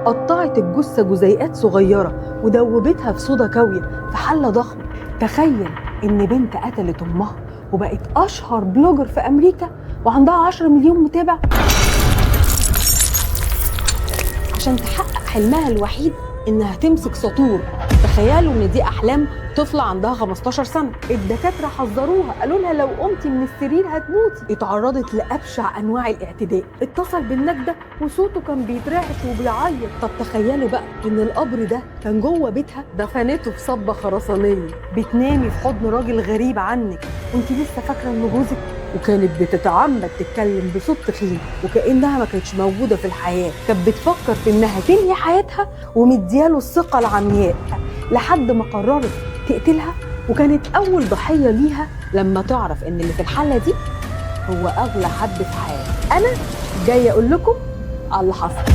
قطعت الجثة جزيئات صغيرة ودوبتها في صودا كاوية في حلة ضخمة. تخيل إن بنت قتلت أمها وبقت أشهر بلوجر في أمريكا وعندها 10 مليون متابع عشان تحقق حلمها الوحيد إنها تمسك ساطور. تخيلوا إن دي أحلام طفلة عندها 15 سنة. الدكاترة حذروها، قالوا لها لو قمتي من السرير هتموتي. اتعرضت لأبشع أنواع الاعتداء، اتصل بالنجدة وصوته كان بيترعش وبيعيط. طب تخيلوا بقى إن القبر ده كان جوه بيتها، دفنته في صبة خرسانية. بتنامي في حضن راجل غريب عنك وانت لسه فاكرة إنه جوزك، وكانت بتتعمد تتكلم بصوت تخين وكأنها ما كانتش موجودة في الحياة. كانت بتفكر في إنها تنهي حياتها ومدياله الثقة العمياء لحد ما قررت تقتلها. وكانت أول ضحية ليها لما تعرف إن اللي في الحلة دي هو أغلى حد في حياتها. أنا جاية أقول لكم على اللي حصل.